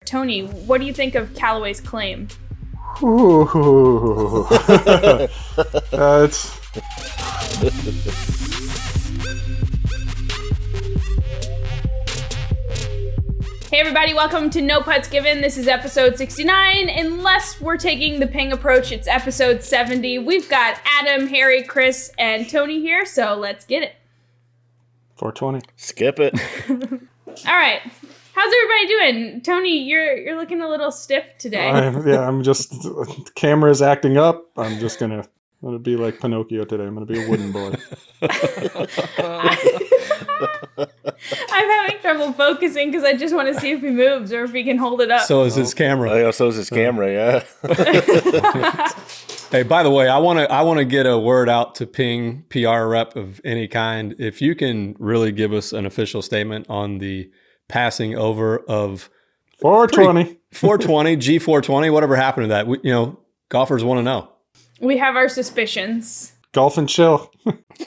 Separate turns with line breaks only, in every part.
Tony, what do you think of Callaway's claim?
Ooh. It's...
Hey everybody, welcome to No Putts Given. This is episode 69. Unless we're taking the ping approach, it's episode 70. We've got Adam, Harry, Chris, and Tony here, so let's get it.
420.
Skip it.
All right. How's everybody doing? Tony, you're looking a little stiff today.
I'm just, camera's acting up. I'm just gonna be like Pinocchio today. I'm gonna be a wooden boy.
I'm having trouble focusing because I just want to see if he moves or if he can hold it up.
So is his camera.
Yeah, so is his camera, yeah.
Hey, by the way, I want to get a word out to Ping PR rep of any kind. If you can really give us an official statement on the passing over of
420,
G420, whatever happened to that? Golfers want to know.
We have our suspicions.
Golf and chill.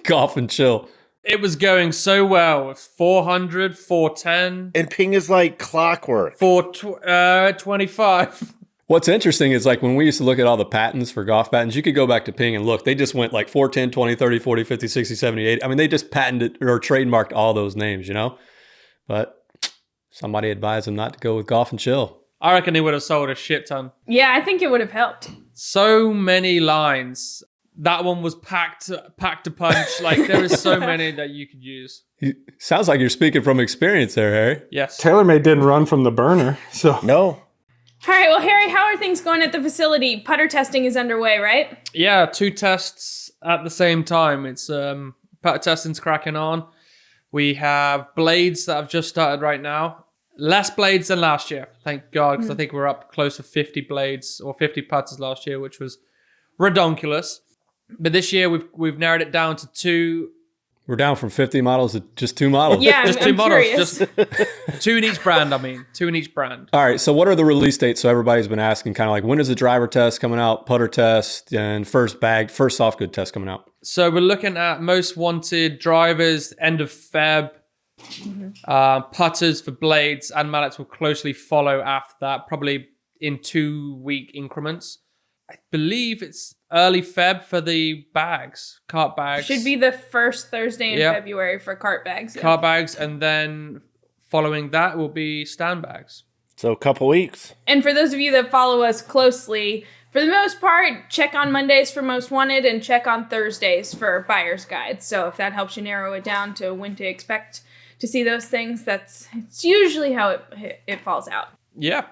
Golf and chill.
It was going so well. 400, 410.
And Ping is like clockwork.
425.
What's interesting is like when we used to look at all the patents for golf patents, you could go back to Ping and look. They just went like 410, 20, 30, 40, 50, 60, 70, 80. I mean, they just patented or trademarked all those names, But somebody advised them not to go with golf and chill.
I reckon they would have sold a shit ton.
Yeah, I think it would have helped.
So many lines. That one was packed to punch. Like, there is so many that you could use.
Sounds like you're speaking from experience there, Harry.
Yes.
TaylorMade didn't run from the burner, so.
No.
All right, well, Harry, how are things going at the facility? Putter testing is underway, right?
Yeah, 2 tests at the same time. It's putter testing's cracking on. We have blades that have just started right now. Less blades than last year, thank God, because I think we're up close to 50 blades or 50 putters last year, which was redonkulous. But this year we've narrowed it down to 2.
We're down from 50 models to just 2 models.
Yeah,
Just
I'm
2 models.
curious.
Just 2 in each brand, 2 in each brand.
All right, so what are the release dates? So everybody's been asking kind of like, when is the driver test coming out, putter test, and first soft good test coming out?
So we're looking at most wanted drivers, end of Feb. Putters for blades and mallets will closely follow after that, probably in 2-week increments. I believe it's early Feb for the bags, cart bags.
Should be the first Thursday in February for cart bags. Yeah.
Cart bags, and then following that will be stand bags.
So a couple weeks.
And for those of you that follow us closely, for the most part, check on Mondays for most wanted and check on Thursdays for buyer's guides. So if that helps you narrow it down to when to expect to see those things, it's usually how it falls out.
Yeah.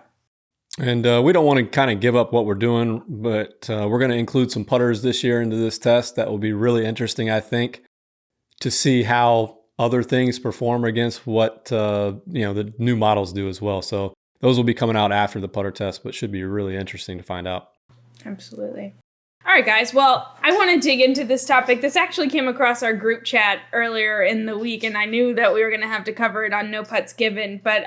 And we don't want to kind of give up what we're doing, but we're going to include some putters this year into this test. That will be really interesting, I think, to see how other things perform against what the new models do as well. So those will be coming out after the putter test, but should be really interesting to find out.
Absolutely. All right, guys. Well, I want to dig into this topic. This actually came across our group chat earlier in the week, and I knew that we were going to have to cover it on No Putts Given. But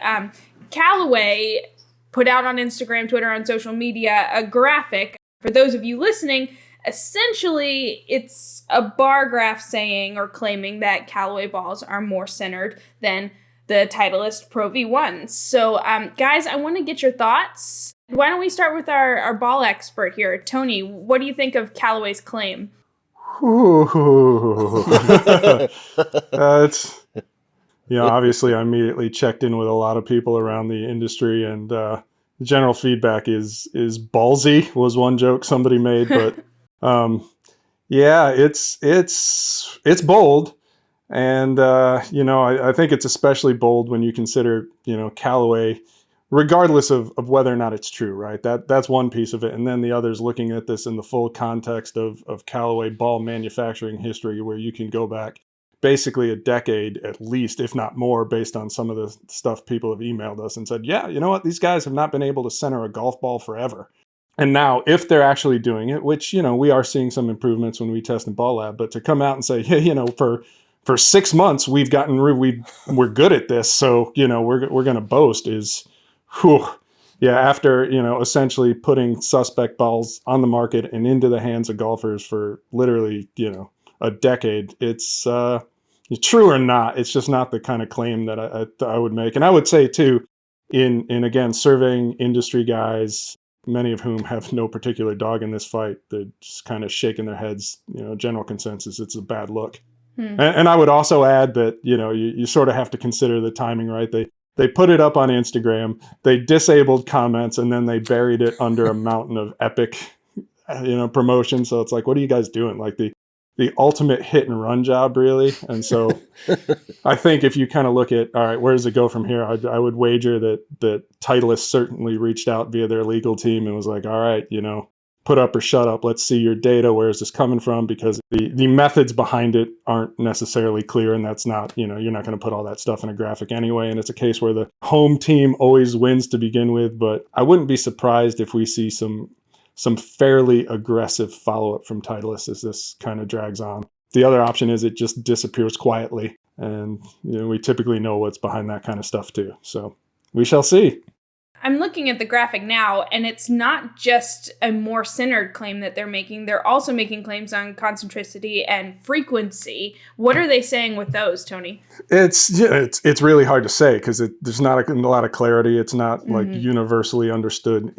Callaway put out on Instagram, Twitter, on social media, a graphic. For those of you listening, essentially it's a bar graph saying or claiming that Callaway balls are more centered than the Titleist Pro-V1s. So, guys, I want to get your thoughts. Why don't we start with our ball expert here, Tony? What do you think of Callaway's claim?
It's, obviously I immediately checked in with a lot of people around the industry, and the general feedback is ballsy was one joke somebody made, but it's bold. And, I think it's especially bold when you consider, Callaway, regardless of whether or not it's true, right? That's one piece of it. And then the other is looking at this in the full context of Callaway ball manufacturing history, where you can go back basically a decade at least, if not more, based on some of the stuff people have emailed us and said, yeah, you know what? These guys have not been able to center a golf ball forever. And now if they're actually doing it, which, we are seeing some improvements when we test in Ball Lab, but to come out and say, hey, for 6 months, we're good at this. So, we're going to boast is, whew. Yeah. After, essentially putting suspect balls on the market and into the hands of golfers for literally, a decade, it's true or not. It's just not the kind of claim that I would make. And I would say too, in again, surveying industry guys, many of whom have no particular dog in this fight, they're just kind of shaking their heads, general consensus, it's a bad look. And I would also add that, you sort of have to consider the timing, right? They put it up on Instagram, they disabled comments, and then they buried it under a mountain of epic, promotion. So it's like, what are you guys doing? Like the ultimate hit and run job, really. And so I think if you kind of look at, all right, where does it go from here? I would wager that Titleist certainly reached out via their legal team and was like, all right, put up or shut up. Let's see your data. Where is this coming from? Because the methods behind it aren't necessarily clear. And that's not, you're not going to put all that stuff in a graphic anyway. And it's a case where the home team always wins to begin with. But I wouldn't be surprised if we see some fairly aggressive follow-up from Titleist as this kind of drags on. The other option is it just disappears quietly. And we typically know what's behind that kind of stuff too. So we shall see.
I'm looking at the graphic now, and it's not just a more centered claim that they're making. They're also making claims on concentricity and frequency. What are they saying with those, Tony?
It's really hard to say because there's not a lot of clarity. It's not like universally understood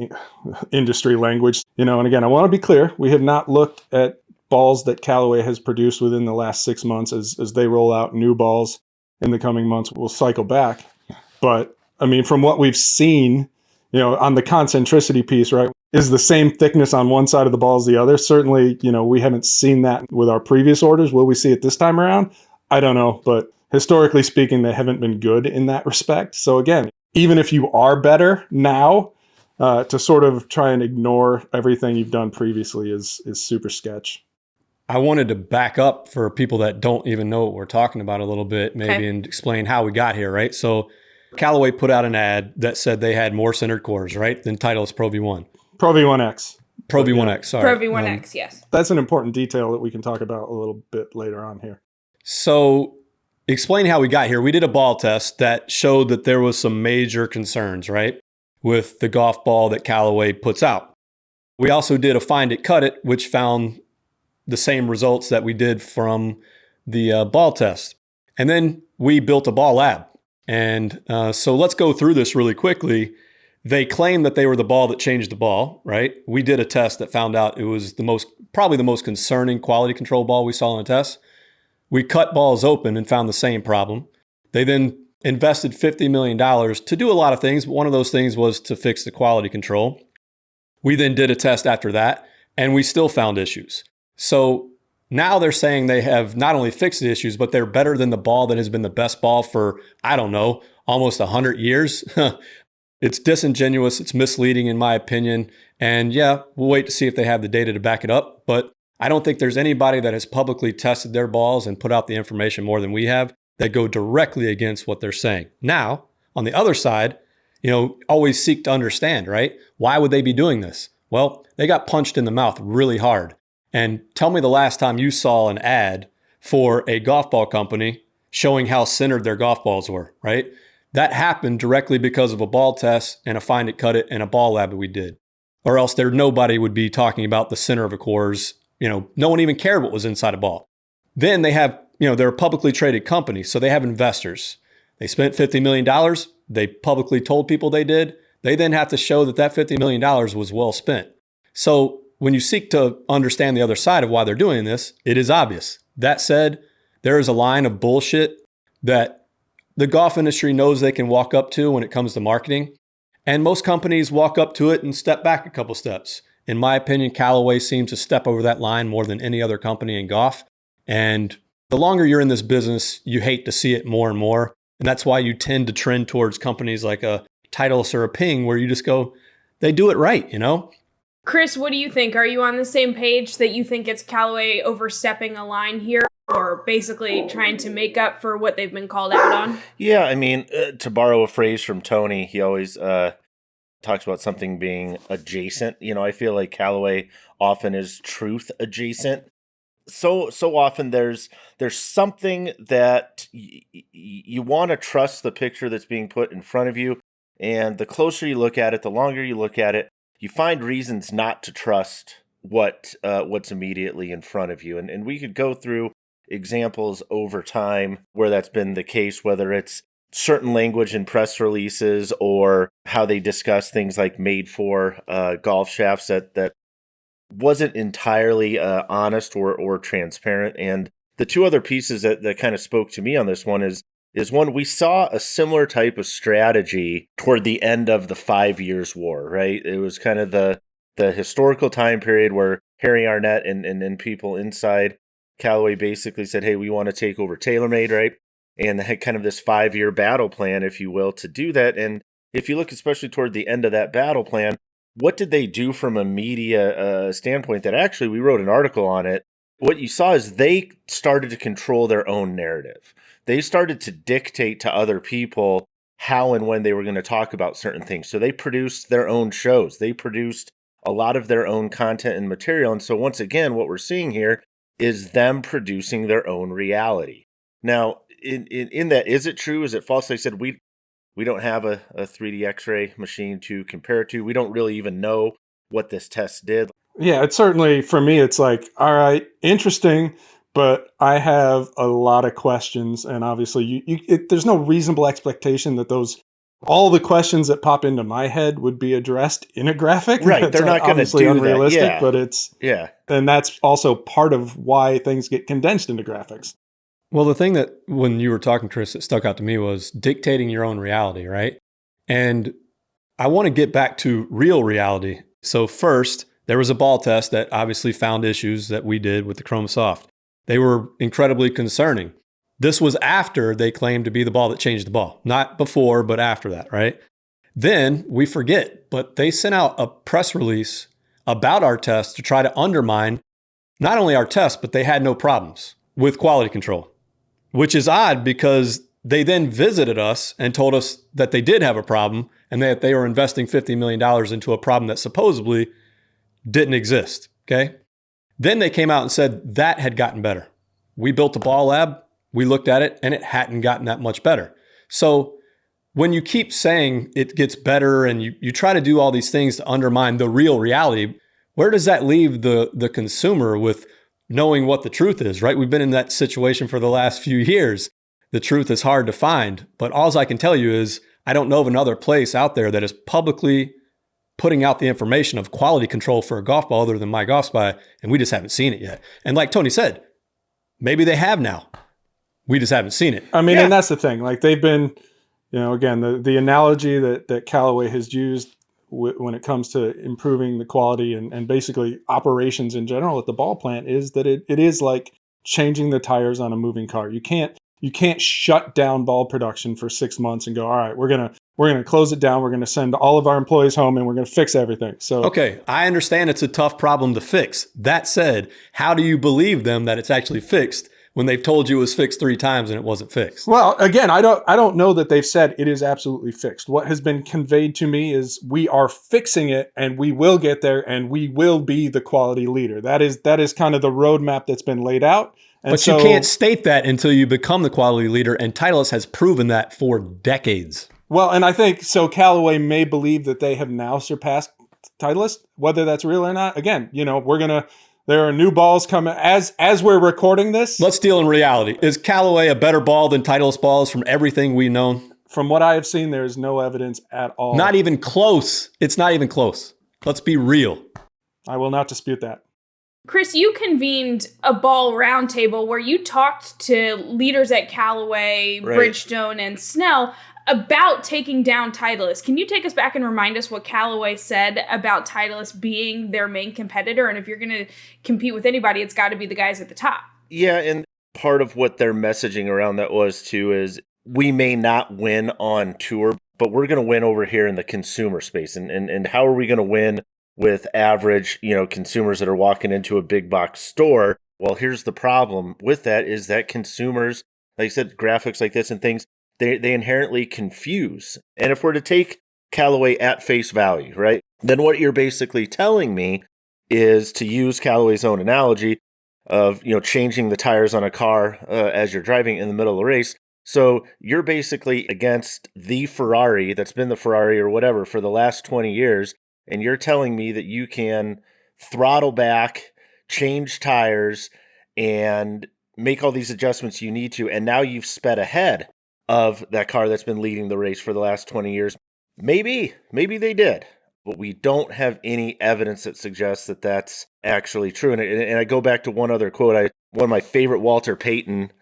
industry language. And again, I want to be clear. We have not looked at balls that Callaway has produced within the last 6 months. As they roll out new balls in the coming months, we'll cycle back. But I mean, from what we've seen, on the concentricity piece, right, is the same thickness on one side of the ball as the other. Certainly, we haven't seen that with our previous orders. Will we see it this time around? I don't know. But historically speaking, they haven't been good in that respect. So again, even if you are better now, to sort of try and ignore everything you've done previously is super sketch.
I wanted to back up for people that don't even know what we're talking about a little bit, maybe, and explain how we got here, right? So Callaway put out an ad that said they had more centered cores, right, than Titleist Pro-V1.
Pro-V1x.
Pro-V1x, sorry.
Pro-V1x, yes.
That's an important detail that we can talk about a little bit later on here.
So explain how we got here. We did a ball test that showed that there was some major concerns, right, with the golf ball that Callaway puts out. We also did a find it, cut it, which found the same results that we did from the ball test. And then we built a ball lab. And so let's go through this really quickly. They claim that they were the ball that changed the ball, right? We did a test that found out it was probably the most concerning quality control ball we saw in a test. We cut balls open and found the same problem. They then invested $50 million to do a lot of things, but one of those things was to fix the quality control. We then did a test after that, and we still found issues. So now they're saying they have not only fixed the issues, but they're better than the ball that has been the best ball for, I don't know, almost 100 years. It's disingenuous. It's misleading, in my opinion. And yeah, we'll wait to see if they have the data to back it up. But I don't think there's anybody that has publicly tested their balls and put out the information more than we have that go directly against what they're saying. Now, on the other side, always seek to understand, right? Why would they be doing this? Well, they got punched in the mouth really hard. And tell me the last time you saw an ad for a golf ball company showing how centered their golf balls were, right? That happened directly because of a ball test and a find it, cut it, and a ball lab that we did. Or else nobody would be talking about the center of a cores. No one even cared what was inside a ball. Then they have, they're a publicly traded company, so they have investors. They spent $50 million. They publicly told people they did. They then have to show that $50 million was well spent. So when you seek to understand the other side of why they're doing this, it is obvious. That said, there is a line of bullshit that the golf industry knows they can walk up to when it comes to marketing. And most companies walk up to it and step back a couple steps. In my opinion, Callaway seems to step over that line more than any other company in golf. And the longer you're in this business, you hate to see it more and more. And that's why you tend to trend towards companies like a Titleist or a Ping, where you just go, they do it right,
Chris, what do you think? Are you on the same page that you think it's Callaway overstepping a line here, or basically trying to make up for what they've been called out on?
Yeah, I mean, to borrow a phrase from Tony, he always talks about something being adjacent. I feel like Callaway often is truth adjacent. So often there's something that you want to trust the picture that's being put in front of you, and the closer you look at it, the longer you look at it, you find reasons not to trust what's immediately in front of you. And we could go through examples over time where that's been the case, whether it's certain language in press releases or how they discuss things like made for golf shafts that wasn't entirely honest or transparent. And the two other pieces that kind of spoke to me on this one is one, we saw a similar type of strategy toward the end of the 5 Years' War, right? It was kind of the historical time period where Harry Arnett and people inside Callaway basically said, hey, we want to take over TaylorMade, right? And they had kind of this 5-year battle plan, if you will, to do that. And if you look especially toward the end of that battle plan, what did they do from a media standpoint that actually we wrote an article on it? What you saw is they started to control their own narrative. They started to dictate to other people how and when they were going to talk about certain things. So they produced their own shows. They produced a lot of their own content and material. And so once again, what we're seeing here is them producing their own reality. Now, in that, is it true? Is it false? They said we don't have a 3D X-ray machine to compare it to. We don't really even know what this test did.
Yeah, it's certainly, for me, it's like, all right, interesting, but I have a lot of questions. And obviously, there's no reasonable expectation that all the questions that pop into my head would be addressed in a graphic.
Right, they're not going to do
unrealistic,
that. Yeah.
But and that's also part of why things get condensed into graphics.
Well, the thing that when you were talking, Chris, that stuck out to me was dictating your own reality, right? And I want to get back to real reality. So first, there was a ball test that obviously found issues that we did with the Chrome Soft. They were incredibly concerning. This was after they claimed to be the ball that changed the ball. Not before, but after that, right? Then we forget, but they sent out a press release about our test to try to undermine not only our test, but they had no problems with quality control, which is odd because they then visited us and told us that they did have a problem and that they were investing $50 million into a problem that supposedly didn't exist, okay? Then they came out and said that had gotten better. We built a ball lab, we looked at it, and it hadn't gotten that much better. So when you keep saying it gets better and you try to do all these things to undermine the real reality, where does that leave the consumer with knowing what the truth is, right? We've been in that situation for the last few years. The truth is hard to find, but all I can tell you is I don't know of another place out there that is publicly putting out the information of quality control for a golf ball other than MyGolfSpy, and we just haven't seen it yet. And like Tony said, maybe they have now. We just haven't seen it.
I mean, and that's the thing. Like they've been, again, the analogy that Callaway has used when it comes to improving the quality and basically operations in general at the ball plant is that it is like changing the tires on a moving car. You can't shut down ball production for 6 months and go, all right, we're gonna close it down. We're gonna send all of our employees home and we're gonna fix everything. So
okay, I understand it's a tough problem to fix. That said, how do you believe them that it's actually fixed when they've told you it was fixed 3 times and it wasn't fixed?
Well, again, I don't know that they've said it is absolutely fixed. What has been conveyed to me is we are fixing it and we will get there and we will be the quality leader. That is kind of the roadmap that's been laid out. And
but you can't state that until you become the quality leader, and Titleist has proven that for decades.
Well, and I think so Callaway may believe that they have now surpassed Titleist, whether that's real or not. Again, there are new balls coming as we're recording this.
Let's deal in reality. Is Callaway a better ball than Titleist balls from everything we've known?
From what I have seen, there is no evidence at all.
Not even close. It's not even close. Let's be real.
I will not dispute that.
Chris, you convened a ball roundtable where you talked to leaders at Callaway,
Right.
Bridgestone, and Snell about taking down Titleist. Can you take us back and remind us what Callaway said about Titleist being their main competitor? And if you're going to compete with anybody, it's got to be the guys at the top.
Yeah, and part of what their messaging around that was too is we may not win on tour, but we're going to win over here in the consumer space. And how are we going to win with average, consumers that are walking into a big box store? Well, here's the problem with that is that consumers, like I said, graphics like this and things, they inherently confuse. And if we're to take Callaway at face value, right, then what you're basically telling me is, to use Callaway's own analogy of, changing the tires on a car as you're driving in the middle of the race. So you're basically against the Ferrari that's been the Ferrari or whatever for the last 20 years. And you're telling me that you can throttle back, change tires, and make all these adjustments you need to. And now you've sped ahead. of that car that's been leading the race for the last 20 years. Maybe they did, but we don't have any evidence that suggests that that's actually true. And I go back to one other quote. One of my favorite Walter Payton,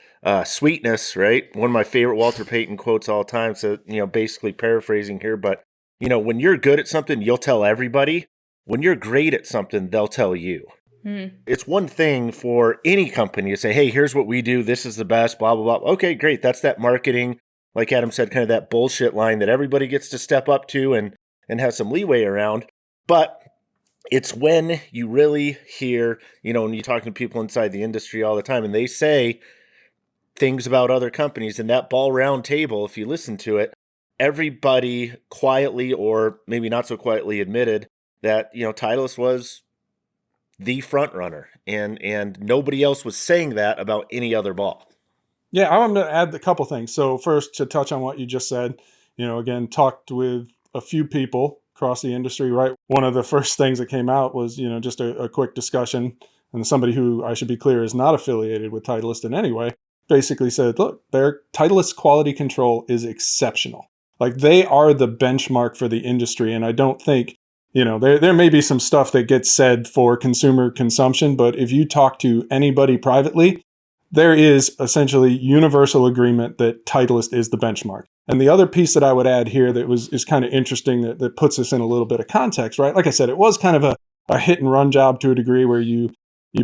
sweetness, right? One of my favorite Walter Payton quotes all time. So, basically paraphrasing here, but when you're good at something, you'll tell everybody. When you're great at something, they'll tell you. It's one thing for any company to say, hey, here's what we do. This is the best, blah, blah, blah. Okay, great. That's that marketing, like Adam said, kind of that bullshit line that everybody gets to step up to and have some leeway around. But it's when you really hear, when you're talking to people inside the industry all the time and they say things about other companies, and that ball round table, if you listen to it, everybody quietly or maybe not so quietly admitted that, Titleist was the front runner, and nobody else was saying that about any other ball.
Yeah, I want to add a couple things. So first, to touch on what you just said, again, talked with a few people across the industry, right? One of the first things that came out was, just a quick discussion, and somebody who, I should be clear, is not affiliated with Titleist in any way, basically said, look, their Titleist quality control is exceptional. Like, they are the benchmark for the industry, and I don't think, there may be some stuff that gets said for consumer consumption, but if you talk to anybody privately, there is essentially universal agreement that Titleist is the benchmark. And the other piece that I would add here that is kind of interesting that puts us in a little bit of context, right? Like I said, it was kind of a hit and run job to a degree where you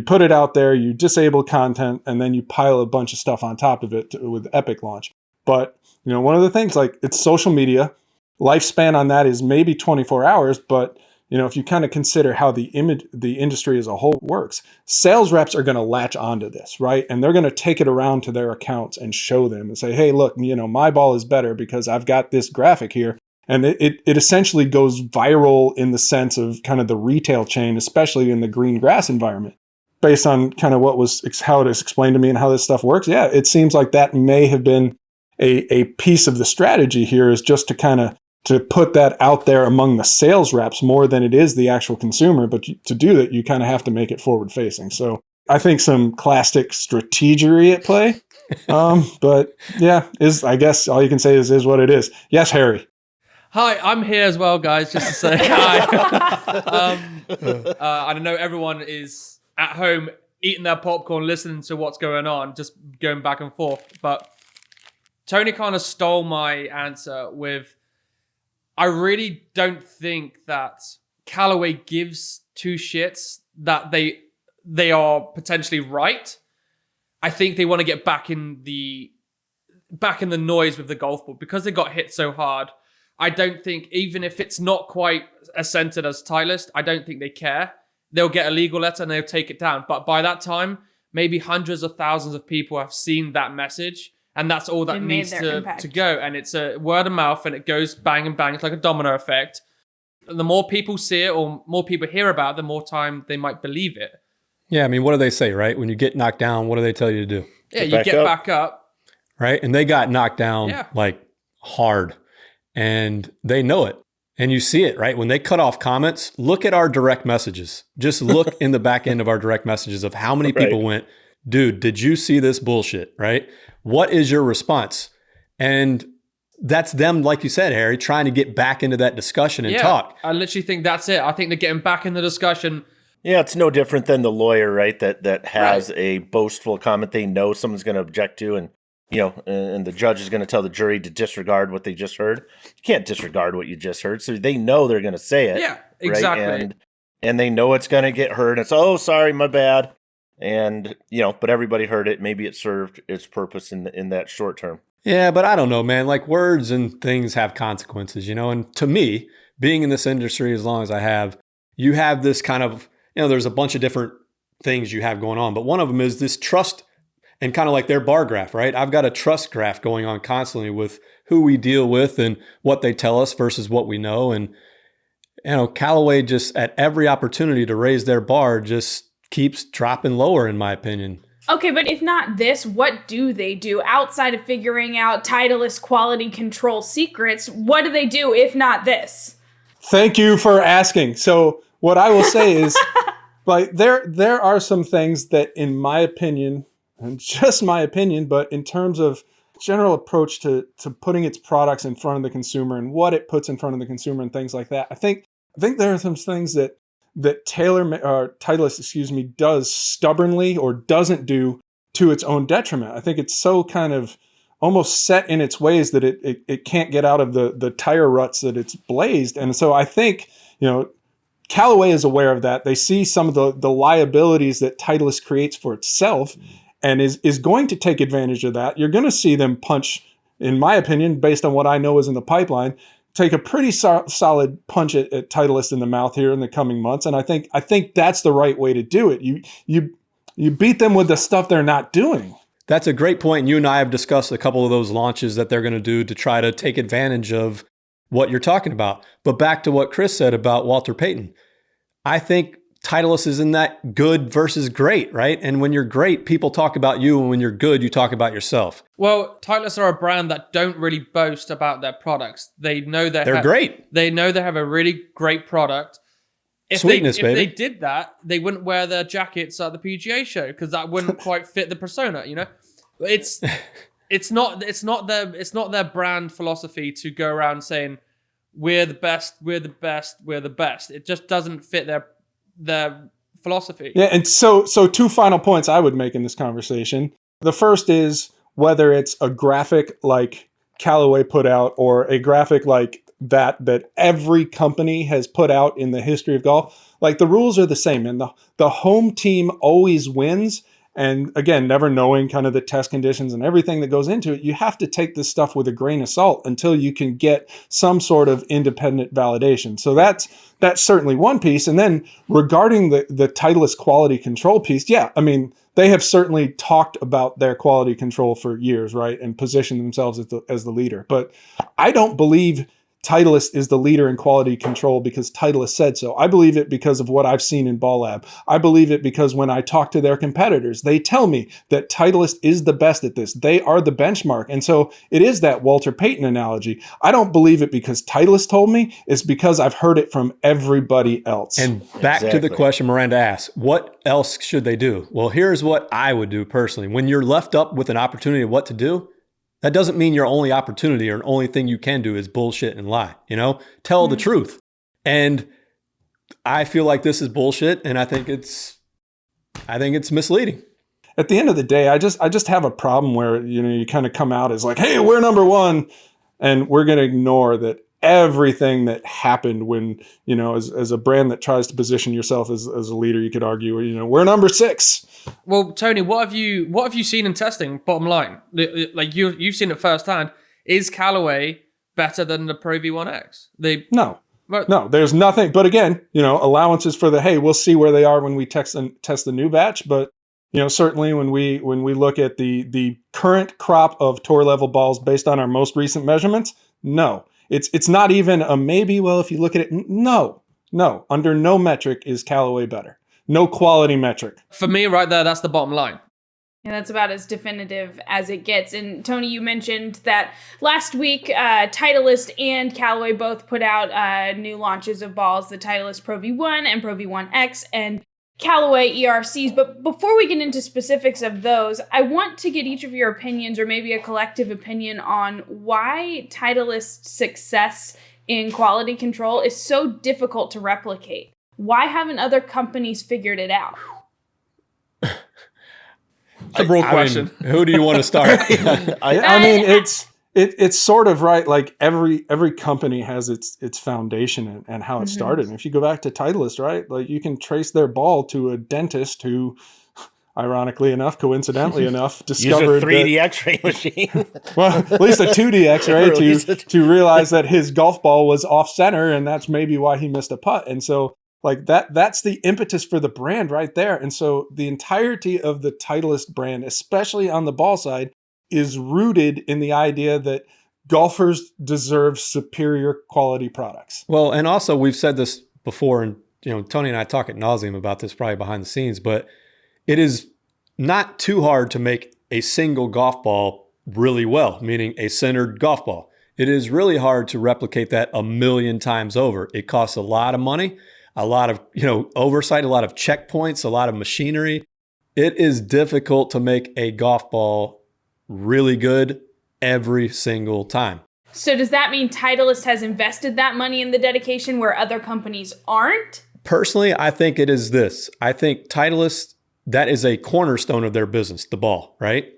put it out there, you disable content, and then you pile a bunch of stuff on top of it with Epic launch. But, one of the things, like, it's social media. Lifespan on that is maybe 24 hours, but if you kind of consider how the industry as a whole works, sales reps are going to latch onto this, right? And they're going to take it around to their accounts and show them and say, hey, look, my ball is better because I've got this graphic here. And it essentially goes viral in the sense of kind of the retail chain, especially in the green grass environment. Based on kind of how it is explained to me and how this stuff works, yeah, it seems like that may have been a piece of the strategy here, is just to kind of to put that out there among the sales reps more than it is the actual consumer. But to do that, you kind of have to make it forward facing. So I think some classic strategery at play. But yeah, I guess all you can say is what it is. Yes, Harry.
Hi, I'm here as well, guys, just to say hi. I know everyone is at home eating their popcorn, listening to what's going on, just going back and forth. But Tony kind of stole my answer with, I really don't think that Callaway gives two shits that they are potentially right. I think they want to get back in the noise with the golf ball because they got hit so hard. I don't think, even if it's not quite as centered as Titleist, I don't think they care. They'll get a legal letter and they'll take it down. But by that time, maybe hundreds of thousands of people have seen that message. And that's all that needs to go. And it's a word of mouth, and it goes bang and bang. It's like a domino effect. The more people see it or more people hear about it, the more time they might believe it.
Yeah, I mean, what do they say, right? When you get knocked down, what do they tell you to do?
Yeah, you get back up.
Right? And they got knocked down like hard. And they know it. And you see it, right? When they cut off comments, look at our direct messages. Just look in the back end of our direct messages of how many people went, dude, did you see this bullshit, right? What is your response? And that's them, like you said, Harry, trying to get back into that discussion and talk.
I literally think that's it. I think they're getting back in the discussion.
Yeah, it's no different than the lawyer, right? That has a boastful comment they know someone's going to object to, and and the judge is going to tell the jury to disregard what they just heard. You can't disregard what you just heard, so they know they're going to say it.
Yeah, exactly.
Right? And they know it's going to get heard. It's, oh, sorry, my bad. And, but everybody heard it. Maybe it served its purpose in that short term.
Yeah, but I don't know, man. Like, words and things have consequences, and to me, being in this industry as long as I have, you have this kind of, there's a bunch of different things you have going on, but one of them is this trust and kind of like their bar graph, right? I've got a trust graph going on constantly with who we deal with and what they tell us versus what we know. And, Callaway just at every opportunity to raise their bar just keeps dropping lower, in my opinion.
Okay, but if not this, what do they do outside of figuring out Titleist quality control secrets? What do they do if not this?
Thank you for asking. So what I will say is, like, there are some things that, in my opinion, and just my opinion, but in terms of general approach to putting its products in front of the consumer and what it puts in front of the consumer and things like that. I think there are some things that Titleist, does stubbornly or doesn't do to its own detriment. I think it's so kind of almost set in its ways that it can't get out of the tire ruts that it's blazed. And so I think, Callaway is aware of that. They see some of the liabilities that Titleist creates for itself and is going to take advantage of that. You're going to see them punch, in my opinion, based on what I know is in the pipeline, take a pretty solid punch at Titleist in the mouth here in the coming months. And I think that's the right way to do it. You beat them with the stuff they're not doing.
That's a great point. You and I have discussed a couple of those launches that they're going to do to try to take advantage of what you're talking about. But back to what Chris said about Walter Payton. I think Titleist is in that good versus great, right? And when you're great, people talk about you. And when you're good, you talk about yourself.
Well, Titleist are a brand that don't really boast about their products. They know
they're great.
They know they have a really great product. If they did that, they wouldn't wear their jackets at the PGA show because that wouldn't quite fit the persona, It's not their brand philosophy to go around saying we're the best, we're the best, we're the best. It just doesn't fit their philosophy.
Yeah, and so 2 final points I would make in this conversation. The first is whether it's a graphic like Callaway put out or a graphic like that every company has put out in the history of golf. Like, the rules are the same, and the home team always wins. And again, never knowing kind of the test conditions and everything that goes into it, you have to take this stuff with a grain of salt until you can get some sort of independent validation. So that's certainly one piece. And then regarding the Titleist quality control piece, yeah, I mean, they have certainly talked about their quality control for years, right? And positioned themselves as the leader. But I don't believe Titleist is the leader in quality control because Titleist said so. I believe it because of what I've seen in Ball Lab. I believe it because when I talk to their competitors, they tell me that Titleist is the best at this. They are the benchmark. And so it is that Walter Payton analogy. I don't believe it because Titleist told me. It's because I've heard it from everybody else.
And back to the question Miranda asked, what else should they do? Well, here's what I would do personally. When you're left up with an opportunity of what to do, that doesn't mean your only opportunity or only thing you can do is bullshit and lie, Tell the truth. And I feel like this is bullshit, and I think it's misleading.
At the end of the day, I just have a problem where, you kind of come out as like, hey, we're number one, and we're going to ignore that everything that happened when, as a brand that tries to position yourself as a leader, you could argue, we're number 6.
Well, Tony, what have you seen in testing? Bottom line, like you've seen it firsthand. Is Callaway better than the Pro-V1x?
No, there's nothing. But again, allowances for hey, we'll see where they are when we test the new batch. But certainly when we look at the current crop of tour level balls based on our most recent measurements, no. It's not even a maybe. Well, if you look at it, no. Under no metric is Callaway better. No quality metric.
For me, right there, that's the bottom line.
And that's about as definitive as it gets. And Tony, you mentioned that last week, Titleist and Callaway both put out new launches of balls, the Titleist Pro-V1 and Pro-V1x, and Callaway ERCs. But before we get into specifics of those, I want to get each of your opinions, or maybe a collective opinion, on why Titleist's success in quality control is so difficult to replicate. Why haven't other companies figured it out?
It's a broad question.
Who do you want to start?
I mean, it's sort of right. Like every company has its foundation and how it started. And if you go back to Titleist, right, like you can trace their ball to a dentist who, ironically enough, coincidentally enough, discovered
use a 3D X-ray machine.
Well, at least a 2D X-ray to realize that his golf ball was off center, and that's maybe why he missed a putt. And so, like that's the impetus for the brand right there. And so the entirety of the Titleist brand, especially on the ball side, is rooted in the idea that golfers deserve superior quality products.
Well, and also we've said this before, and Tony and I talk ad nauseum about this probably behind the scenes, but it is not too hard to make a single golf ball really well, meaning a centered golf ball. It is really hard to replicate that 1,000,000 times over. It costs a lot of money, a lot of oversight, a lot of checkpoints, a lot of machinery. It is difficult to make a golf ball really good every single time.
So does that mean Titleist has invested that money in the dedication where other companies aren't?
Personally, I think it is this. I think Titleist, that is a cornerstone of their business, the ball, right?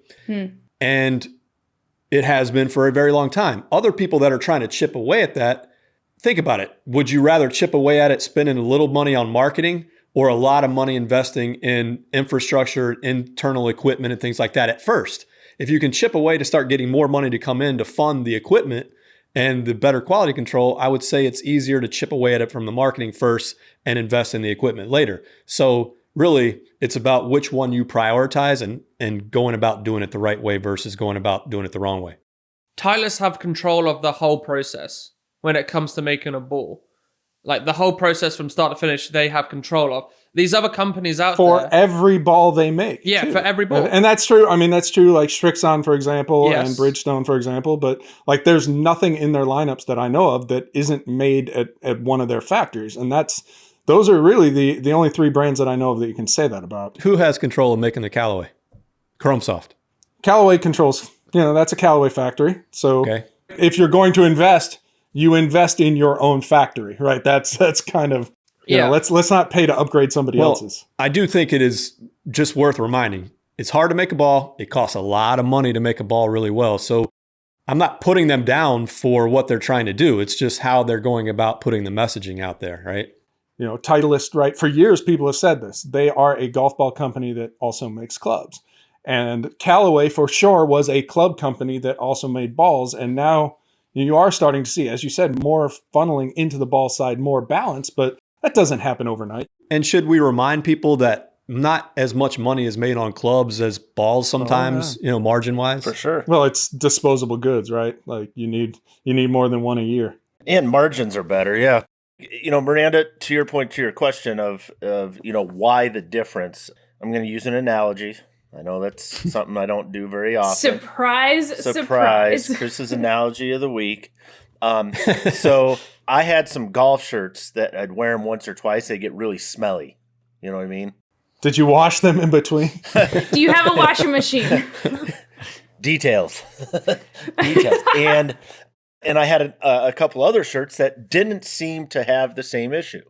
And it has been for a very long time. Other people that are trying to chip away at that, think about it. Would you rather chip away at it spending a little money on marketing or a lot of money investing in infrastructure, internal equipment, and things like that at first? If you can chip away to start getting more money to come in to fund the equipment and the better quality control, I would say it's easier to chip away at it from the marketing first and invest in the equipment later. So really, it's about which one you prioritize and going about doing it the right way versus going about doing it the wrong way.
Titleist have control of the whole process when it comes to making a ball. Like the whole process from start to finish, they have control of. These other companies out
for
there.
every ball they make.
Yeah,
too.
for every ball.
And that's true. I mean, that's true like Strixon, for example,
Yes.
and Bridgestone, for example. But like there's nothing in their lineups that I know of that isn't made at one of their factories. And those are really the only three brands that I know of that you can say that about.
Who has control of making the Callaway? Chrome Soft.
Callaway controls, that's a Callaway factory. So
Okay.
if you're going to invest, you invest in your own factory, right? That's kind of, let's not pay to upgrade somebody else's.
I do think it is just worth reminding. It's hard to make a ball. It costs a lot of money to make a ball really well. So I'm not putting them down for what they're trying to do. It's just how they're going about putting the messaging out there, right?
Titleist, right? For years, people have said this. They are a golf ball company that also makes clubs. And Callaway, for sure, was a club company that also made balls. And now you are starting to see, as you said, more funneling into the ball side, more balance, but that doesn't happen overnight.
And should we remind people that not as much money is made on clubs as balls sometimes, margin-wise?
For sure.
Well, it's disposable goods, right? Like you need more than one a year.
And margins are better, yeah. Miranda, to your point, to your question of why the difference, I'm going to use an analogy. I know that's something I don't do very often.
Surprise.
Chris's analogy of the week. So I had some golf shirts that I'd wear them once or twice. They get really smelly. You know what I mean?
Did you wash them in between?
Do you have a washing machine?
Details. And I had a couple other shirts that didn't seem to have the same issue.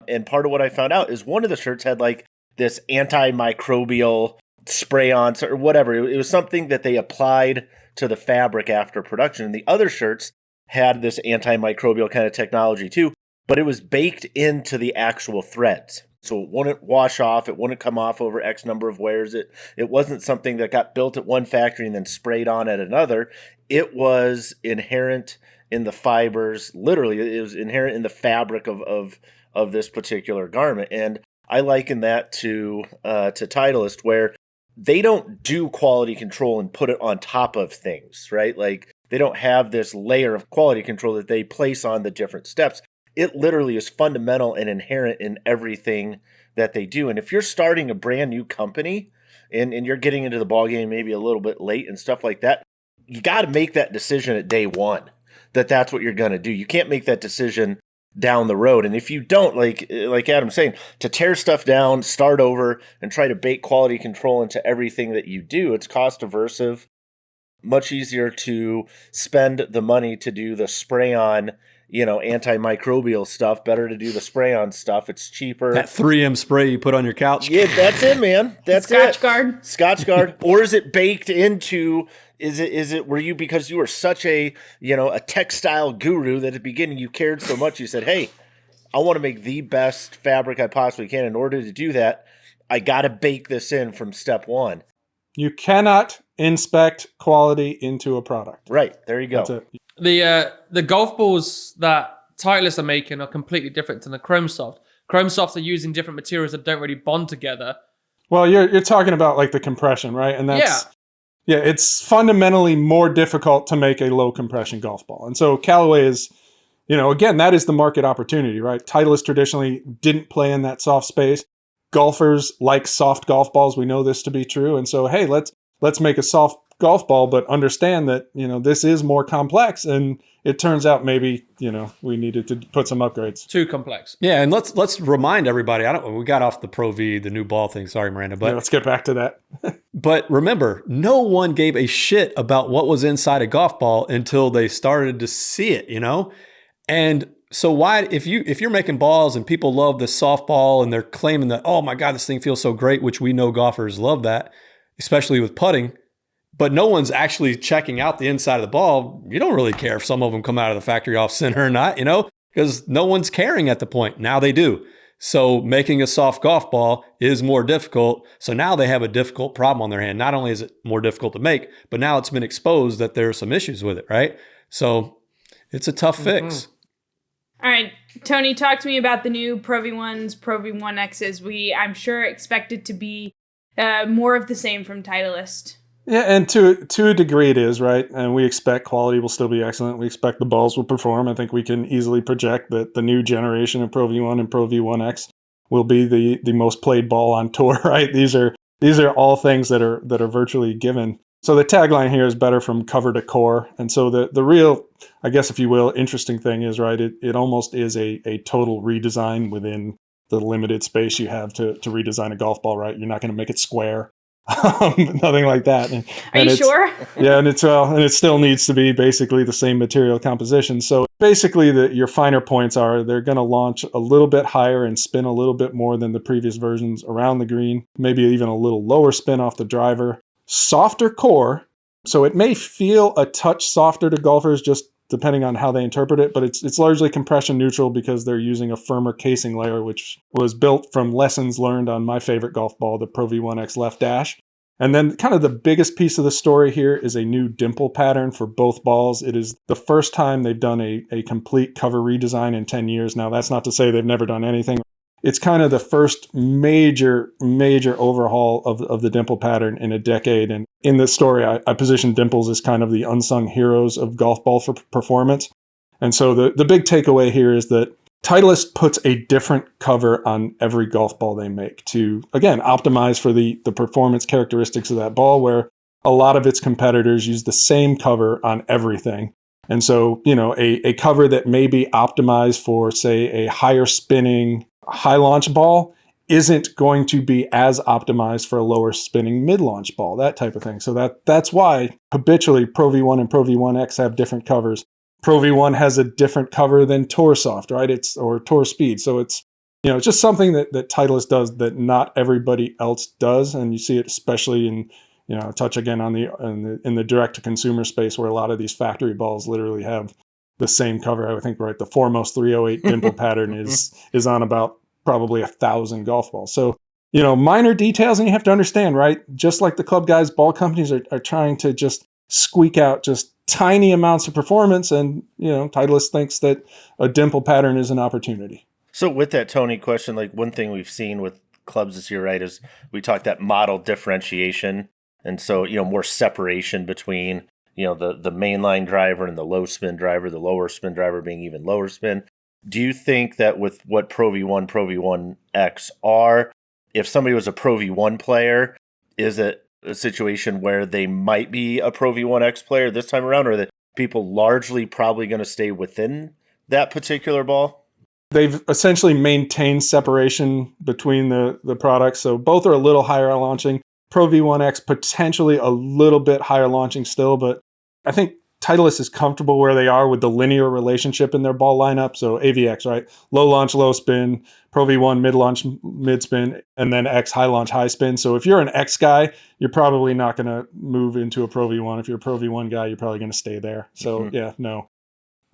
And part of what I found out is one of the shirts had like this antimicrobial spray on or whatever. It was something that they applied to the fabric after production. And the other shirts had this antimicrobial kind of technology too, but it was baked into the actual threads. So it wouldn't wash off. It wouldn't come off over X number of wears. It wasn't something that got built at one factory and then sprayed on at another. It was inherent in the fibers. Literally, it was inherent in the fabric of this particular garment. And I liken that to Titleist, where they don't do quality control and put it on top of things, right? Like they don't have this layer of quality control that they place on the different steps. It literally is fundamental and inherent in everything that they do. And if you're starting a brand new company and you're getting into the ballgame maybe a little bit late and stuff like that, you got to make that decision at day one that that's what you're going to do. You can't make that decision down the road. And if you don't, like Adam's saying, to tear stuff down, start over, and try to bake quality control into everything that you do, it's cost aversive. Much easier to spend the money to do the spray-on, antimicrobial stuff. Better to do the spray-on stuff. It's cheaper.
That 3M spray you put on your couch.
Yeah, that's it, man. That's
Scotch Guard.
Scotch Guard. Or is it baked into? Is it? Were you, because you were such a textile guru that at the beginning you cared so much, you said, "Hey, I want to make the best fabric I possibly can. In order to do that, I got to bake this in from step one."
You cannot inspect quality into a product.
Right. There you go.
That's it.
The golf balls that Titleist are making are completely different than the Chrome Soft. Chrome Soft are using different materials that don't really bond together.
Well, you're talking about like the compression, right? And that's it's fundamentally more difficult to make a low compression golf ball. And so Callaway is, again, that is the market opportunity, right? Titleist traditionally didn't play in that soft space. Golfers like soft golf balls. We know this to be true. And so, hey, let's make a soft golf ball, but understand that, this is more complex. And it turns out maybe, we needed to put some upgrades.
Too complex.
Yeah, and let's remind everybody. We got off the Pro-V, the new ball thing. Sorry, Miranda, but
let's get back to that.
But remember, no one gave a shit about what was inside a golf ball until they started to see it, And so why, if you're making balls and people love the softball and they're claiming that, oh my God, this thing feels so great, which we know golfers love that, especially with putting, but no one's actually checking out the inside of the ball. You don't really care if some of them come out of the factory off center or not, because no one's caring at the point. Now they do. So making a soft golf ball is more difficult. So now they have a difficult problem on their hand. Not only is it more difficult to make, but now it's been exposed that there are some issues with it, right? So it's a tough fix.
All right, Tony, talk to me about the new Pro-V1s, Pro-V1x's. I'm sure expected to be more of the same from Titleist.
Yeah, and to a degree it is, right? And we expect quality will still be excellent. We expect the balls will perform. I think we can easily project that the new generation of Pro-V1 and Pro-V1x will be the most played ball on tour, right? These are all things that are virtually given. So the tagline here is better from cover to core. And so the real, I guess if you will, interesting thing is, right, it almost is a total redesign within the limited space you have to redesign a golf ball, right? You're not going to make it square. Nothing like that.
Are you sure?
Yeah, and it still needs to be basically the same material composition. So basically, your finer points are they're going to launch a little bit higher and spin a little bit more than the previous versions around the green, maybe even a little lower spin off the driver. Softer core, so it may feel a touch softer to golfers just depending on how they interpret it, but it's largely compression neutral because they're using a firmer casing layer, which was built from lessons learned on my favorite golf ball, the Pro-V1x Left Dash. And then kind of the biggest piece of the story here is a new dimple pattern for both balls. It is the first time they've done a complete cover redesign in 10 years. Now, that's not to say they've never done anything. It's kind of the first major overhaul of the dimple pattern in a decade. And in this story, I position dimples as kind of the unsung heroes of golf ball for performance. And so the big takeaway here is that Titleist puts a different cover on every golf ball they make to, again, optimize for the performance characteristics of that ball, where a lot of its competitors use the same cover on everything. And so, a cover that may be optimized for, say, a higher spinning, high launch ball isn't going to be as optimized for a lower spinning mid launch ball, that type of thing. So that's why habitually Pro-V1 and Pro-V1x have different covers. Pro-V1 has a different cover than Tour Soft, right? Or Tour Speed. So it's just something that Titleist does that not everybody else does, and you see it especially in touch again on in the direct to consumer space where a lot of these factory balls literally have the same cover. I think, right, the Foremost 308 dimple pattern is on about probably 1,000 golf balls. So, minor details, and you have to understand, right? Just like the club guys, ball companies are trying to just squeak out just tiny amounts of performance, and, Titleist thinks that a dimple pattern is an opportunity.
So with that, Tony, question, like one thing we've seen with clubs this year, right, is we talked that model differentiation. And so, more separation between the mainline driver and the low spin driver, the lower spin driver being even lower spin. Do you think that with what Pro-V1, Pro-V1x are, if somebody was a Pro-V1 player, is it a situation where they might be a Pro-V1x player this time around, or are the people largely probably going to stay within that particular ball?
They've essentially maintained separation between the products. So both are a little higher launching. Pro-V1x potentially a little bit higher launching still, but I think Titleist is comfortable where they are with the linear relationship in their ball lineup. So AVX, right? Low launch, low spin, Pro-V1 mid launch, mid spin, and then X high launch, high spin. So if you're an X guy, you're probably not going to move into a Pro-V1. If you're a Pro-V1 guy, you're probably going to stay there. So yeah, no.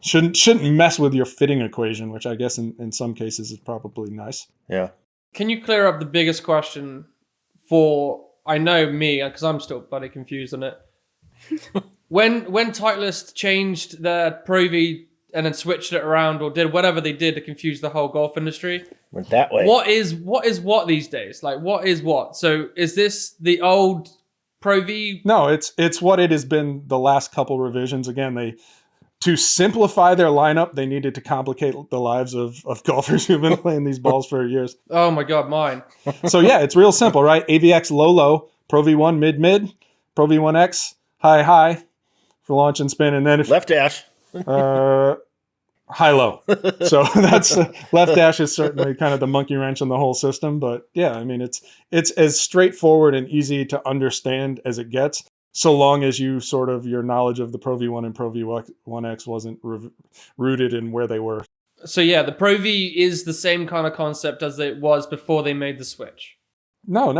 Shouldn't mess with your fitting equation, which I guess in some cases is probably nice.
Yeah.
Can you clear up the biggest question for, I know me, because I'm still bloody confused on it. When Titleist changed their Pro-V and then switched it around or did whatever they did to confuse the whole golf industry.
Went that way.
What is what these days? Like, what is what? So is this the old Pro-V?
No, it's what it has been the last couple revisions. Again, to simplify their lineup, they needed to complicate the lives of golfers who've been playing these balls for years.
Oh my God, mine.
So yeah, it's real simple, right? AVX low, Pro-V1 mid, Pro-V1x high for launch and spin, and then if
Left dash.
high low. So that's left dash is certainly kind of the monkey wrench in the whole system. But yeah, I mean it's as straightforward and easy to understand as it gets, so long as you sort of your knowledge of the Pro-V1 and Pro-V1x wasn't rooted in where they were.
So yeah, the Pro-V is the same kind of concept as it was before they made the switch.
No,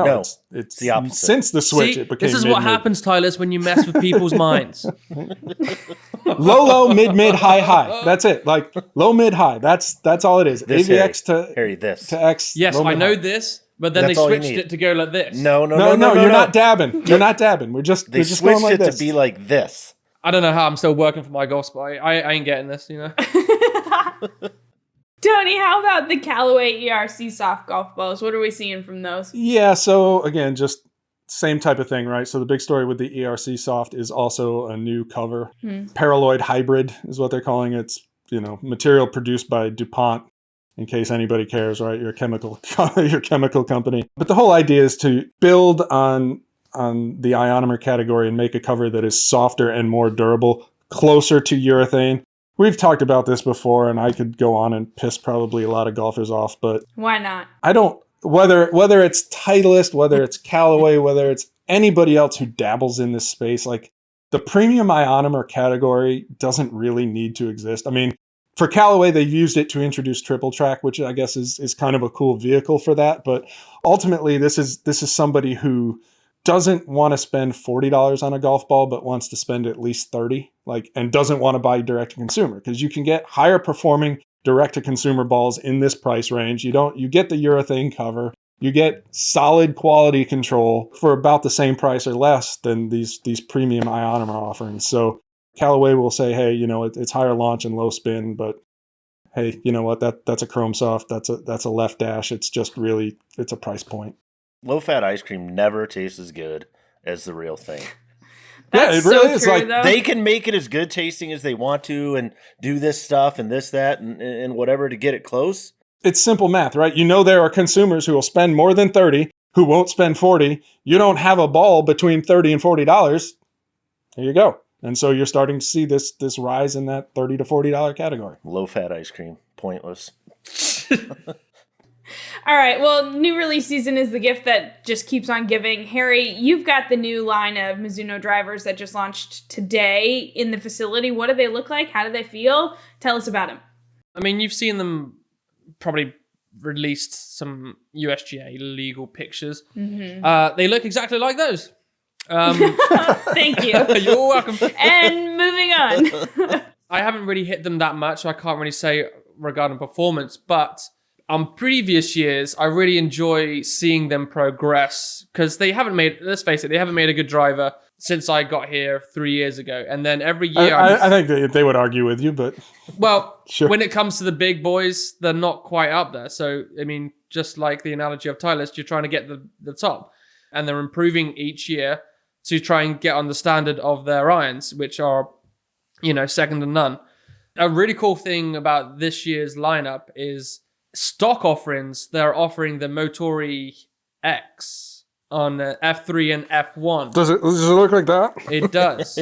it's
the opposite.
Since the switch,
See,
it became
this is
mid,
what happens, Titleist, when you mess with people's minds.
low, mid, high. That's it. Like low, mid, high. That's all it is.
This,
AVX
Harry, this.
to X.
Yes,
low,
I
mid,
know
high.
this, but then
That's
they
all you
switched
need.
it to go like this.
No, you're not dabbing. You're not dabbing. We're just
They
just going
switched
like
it
this.
to be like this.
I don't know how I'm still working for MyGolfSpy. I ain't getting this, you know.
Tony, how about the Callaway ERC Soft golf balls? What are we seeing from those?
Yeah, so again, just same type of thing, right? So the big story with the ERC Soft is also a new cover. Paraloid hybrid is what they're calling it. It's, material produced by DuPont, in case anybody cares, right? You're a chemical company. But the whole idea is to build on the ionomer category and make a cover that is softer and more durable, closer to urethane. We've talked about this before, and I could go on and piss probably a lot of golfers off, but
Why not?
I don't, whether it's Titleist, whether it's Callaway, whether it's anybody else who dabbles in this space, like the premium ionomer category doesn't really need to exist. I mean, for Callaway, they've used it to introduce triple track, which I guess is kind of a cool vehicle for that. But ultimately, this is somebody who doesn't want to spend $40 on a golf ball, but wants to spend at least $30, and doesn't want to buy direct to consumer, because you can get higher performing direct to consumer balls in this price range. You get the urethane cover, you get solid quality control for about the same price or less than these premium ionomer offerings. So Callaway will say, hey, it's higher launch and low spin, but hey, you know what? That's a Chrome Soft, that's a left dash. It's just really, it's a price point.
Low-fat ice cream never tastes as good as the real thing.
Yeah, it really is. Like,
though.
They can make it as good tasting as they want to and do this stuff and this, that, and whatever to get it close.
It's simple math, right? There are consumers who will spend more than 30, who won't spend 40. You don't have a ball between $30 and $40. There you go. And so you're starting to see this rise in that $30 to $40 category.
Low-fat ice cream. Pointless.
All right, well, new release season is the gift that just keeps on giving. Harry, you've got the new line of Mizuno drivers that just launched today in the facility. What do they look like? How do they feel? Tell us about them.
I mean, you've seen them probably released some USGA legal pictures.
Mm-hmm.
They look exactly like those.
Thank you.
You're welcome.
And moving on.
I haven't really hit them that much, so I can't really say regarding performance, but on previous years, I really enjoy seeing them progress, because let's face it, they haven't made a good driver since I got here 3 years ago. And then every year...
I think they would argue with you, but...
Well,
sure.
When it comes to the big boys, they're not quite up there. So, I mean, just like the analogy of Titleist, you're trying to get the top. And they're improving each year to try and get on the standard of their irons, which are, second to none. A really cool thing about this year's lineup is stock offerings. They're offering the Motori X on F3 and F1.
Does it look like that?
It does.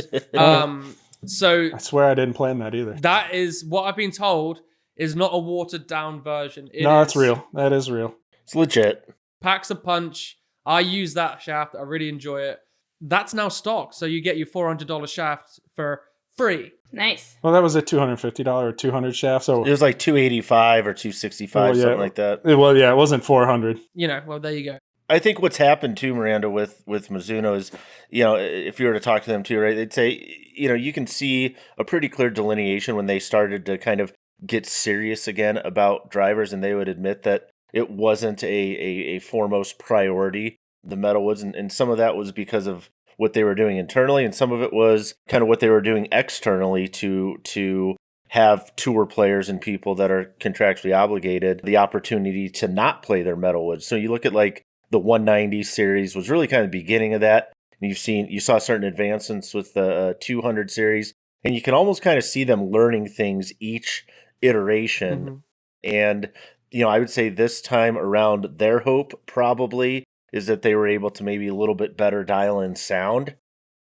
So
I swear I didn't plan that either.
that is what I've been told is not a watered down version.
It's real. That is real.
It's legit.
Packs a punch. I use that shaft. I really enjoy it. That's now stock. So you get your $400 shaft for free.
Nice.
Well, that was a $250 or 200 shaft. So
It was like $285 or $265, something like that.
it wasn't 400.
Well, there you go.
I think what's happened too, Miranda, with Mizuno is, if you were to talk to them too, right, they'd say, you can see a pretty clear delineation when they started to kind of get serious again about drivers, and they would admit that it wasn't a foremost priority, the metalwoods, and some of that was because of what they were doing internally, and some of it was kind of what they were doing externally to have tour players and people that are contractually obligated the opportunity to not play their metalwoods. So you look at like the 190 series was really kind of the beginning of that. And you saw certain advancements with the 200 series, and you can almost kind of see them learning things each iteration. Mm-hmm. And, I would say this time around, their hope probably is that they were able to maybe a little bit better dial in sound.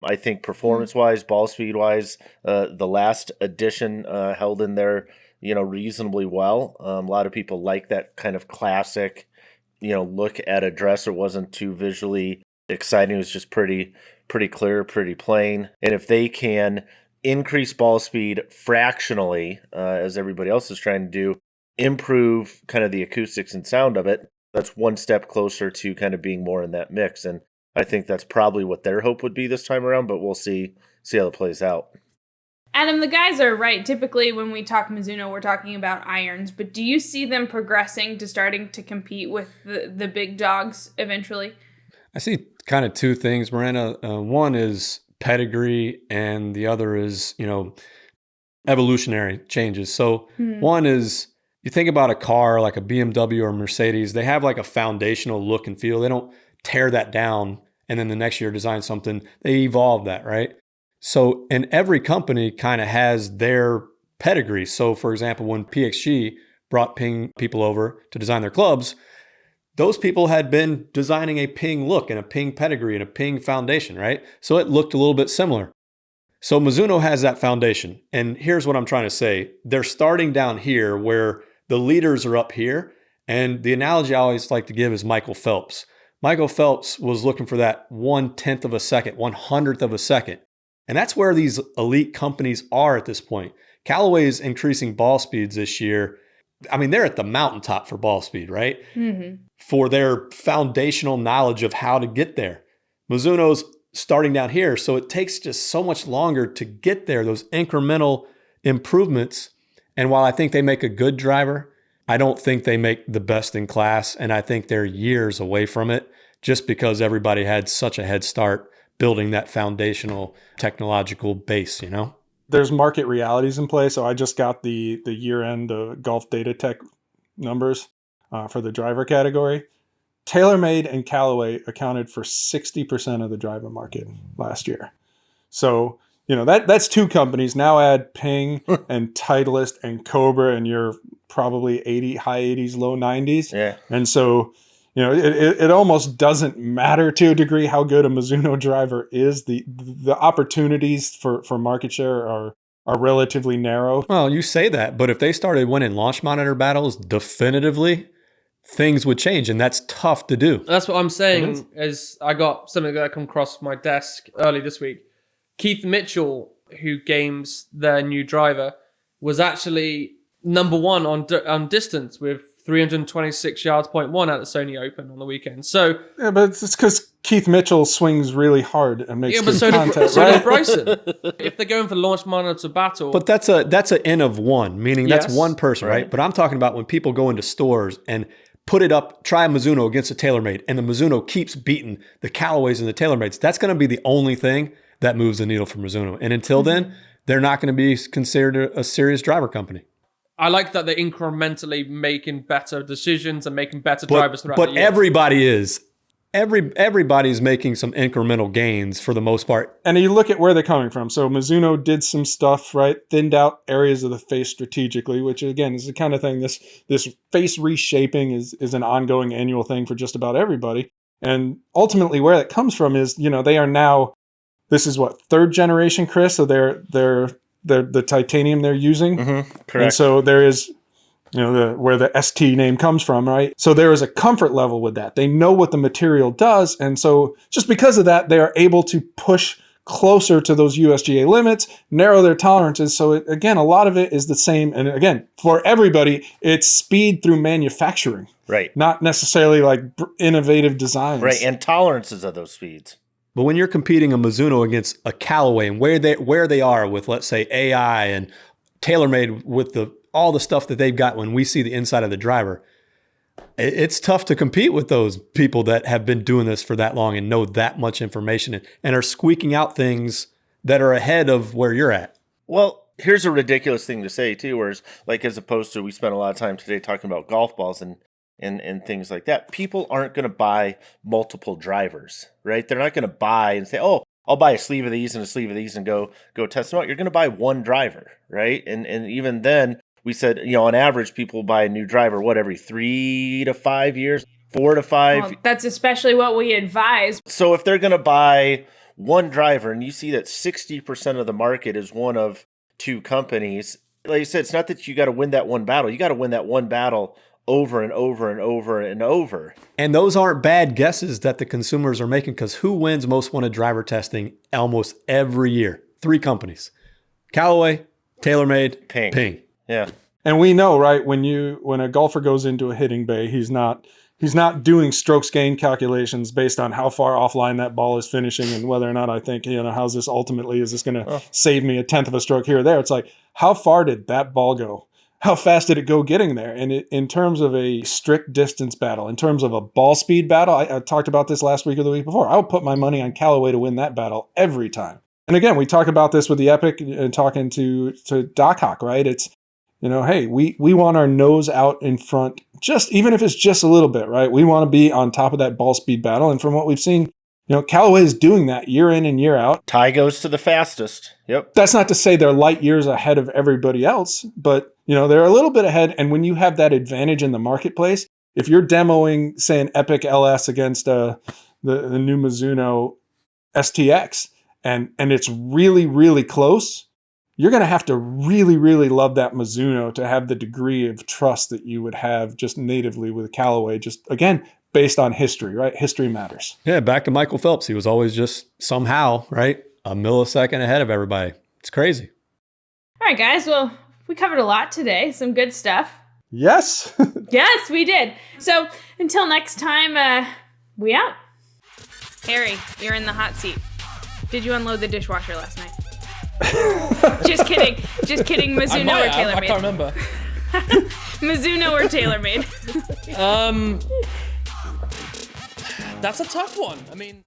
I think performance-wise, ball speed-wise, the last edition held in there, reasonably well. A lot of people like that kind of classic, look at a dress. It wasn't too visually exciting. It was just pretty clear, pretty plain. And if they can increase ball speed fractionally, as everybody else is trying to do, improve kind of the acoustics and sound of it, that's one step closer to kind of being more in that mix. And I think that's probably what their hope would be this time around, but we'll see how it plays out.
Adam, the guys are right. Typically, when we talk Mizuno, we're talking about irons, but do you see them progressing to starting to compete with the big dogs eventually?
I see kind of two things, Miranda. One is pedigree, and the other is, evolutionary changes. So one is, you think about a car like a BMW or Mercedes, they have like a foundational look and feel. They don't tear that down and then the next year design something. They evolve that, right? So, and every company kind of has their pedigree. So for example, when PXG brought Ping people over to design their clubs, those people had been designing a Ping look and a Ping pedigree and a Ping foundation, right? So it looked a little bit similar. So Mizuno has that foundation. And here's what I'm trying to say. They're starting down here where the leaders are up here. And the analogy I always like to give is Michael Phelps. Michael Phelps was looking for that 1/10 of a second, 100th of a second. And that's where these elite companies are at this point. Callaway is increasing ball speeds this year. I mean, they're at the mountaintop for ball speed, right? Mm-hmm. For their foundational knowledge of how to get there. Mizuno's starting down here, so it takes just so much longer to get there, those incremental improvements. And while I think they make a good driver, I don't think they make the best in class, and I think they're years away from it just because everybody had such a head start building that foundational technological base,
There's market realities in play. So I just got the year-end Golf Data Tech numbers for the driver category. TaylorMade and Callaway accounted for 60% of the driver market last year. So, that's two companies. Now add Ping and Titleist and Cobra, and you're probably high 80s, low 90s. Yeah. And so, it almost doesn't matter to a degree how good a Mizuno driver is. The opportunities for market share are relatively narrow.
Well, you say that, but if they started winning launch monitor battles definitively, things would change, and that's tough to do.
That's what I'm saying. Is I got something that come across my desk early this week. Keith Mitchell, who games their new driver, was actually number one on distance with 326 yards, 0.1 at the Sony Open on the weekend. So
yeah, but it's because Keith Mitchell swings really hard and makes good
so
contact.
So did Bryson. If they're going for launch monitor battle,
but that's an N of one, meaning that's one person, right? But I'm talking about when people go into stores and put it up, try a Mizuno against a TaylorMade, and the Mizuno keeps beating the Callaways and the TaylorMades. That's going to be the only thing that moves the needle for Mizuno. And until then, they're not going to be considered a serious driver company.
I like that they're incrementally making better decisions and making better drivers throughout the year.
But everybody is. Everybody's making some incremental gains for the most part.
And you look at where they're coming from. So Mizuno did some stuff, right? Thinned out areas of the face strategically, which again is the kind of thing, this face reshaping is an ongoing annual thing for just about everybody. And ultimately where that comes from is, they are now, this is what, third generation, Chris? So they're the titanium they're using. Mm-hmm, correct. And so there is, where the ST name comes from, right? So there is a comfort level with that. They know what the material does. And so just because of that, they are able to push closer to those USGA limits, narrow their tolerances. So again, a lot of it is the same. And again, for everybody, it's speed through manufacturing.
Right.
Not necessarily like innovative designs.
Right. And tolerances of those speeds.
But when you're competing a Mizuno against a Callaway and where they are with, let's say, AI and TaylorMade with all the stuff that they've got when we see the inside of the driver, it's tough to compete with those people that have been doing this for that long and know that much information and are squeaking out things that are ahead of where you're at.
Well, here's a ridiculous thing to say too, whereas like as opposed to we spent a lot of time today talking about golf balls and things like that. People aren't going to buy multiple drivers, right? They're not going to buy and say, oh, I'll buy a sleeve of these and a sleeve of these and go test them out. You're going to buy one driver, right? And even then, we said, on average, people buy a new driver, every 3 to 5 years, 4 to 5.
Well, that's especially what we advise.
So if they're going to buy one driver and you see that 60% of the market is one of two companies, like you said, it's not that you got to win that one battle. You got to win that one battle over and over and over and over.
And those aren't bad guesses that the consumers are making, because who wins most wanted driver testing almost every year? 3 companies: Callaway, TaylorMade, Ping.
Yeah.
And we know, right, when a golfer goes into a hitting bay, he's not doing strokes gain calculations based on how far offline that ball is finishing and whether or not I think, how's this ultimately, is this going to save me a 1/10 of a stroke here or there? It's like, how far did that ball go? How fast did it go getting there? And in terms of a strict distance battle, in terms of a ball speed battle, I talked about this last week or the week before. I would put my money on Callaway to win that battle every time. And again, we talk about this with the Epic and talking to Doc Hawk, right? It's, hey, we want our nose out in front, just even if it's just a little bit, right? We want to be on top of that ball speed battle. And from what we've seen, Callaway is doing that year in and year out.
Tie goes to the fastest. Yep.
That's not to say they're light years ahead of everybody else, but they're a little bit ahead. And when you have that advantage in the marketplace, if you're demoing, say, an Epic LS against the new Mizuno STX, and it's really, really close, you're going to have to really, really love that Mizuno to have the degree of trust that you would have just natively with Callaway, just, again, based on history, right? History matters.
Yeah, back to Michael Phelps. He was always just somehow, right, a millisecond ahead of everybody. It's crazy.
All right, guys. Well, we covered a lot today. Some good stuff.
Yes.
Yes, we did. So until next time, we out. Harry, you're in the hot seat. Did you unload the dishwasher last night? Just kidding. Just kidding. Mizuno or TaylorMade?
I can't remember.
Mizuno or TaylorMade?
That's a tough one. I mean...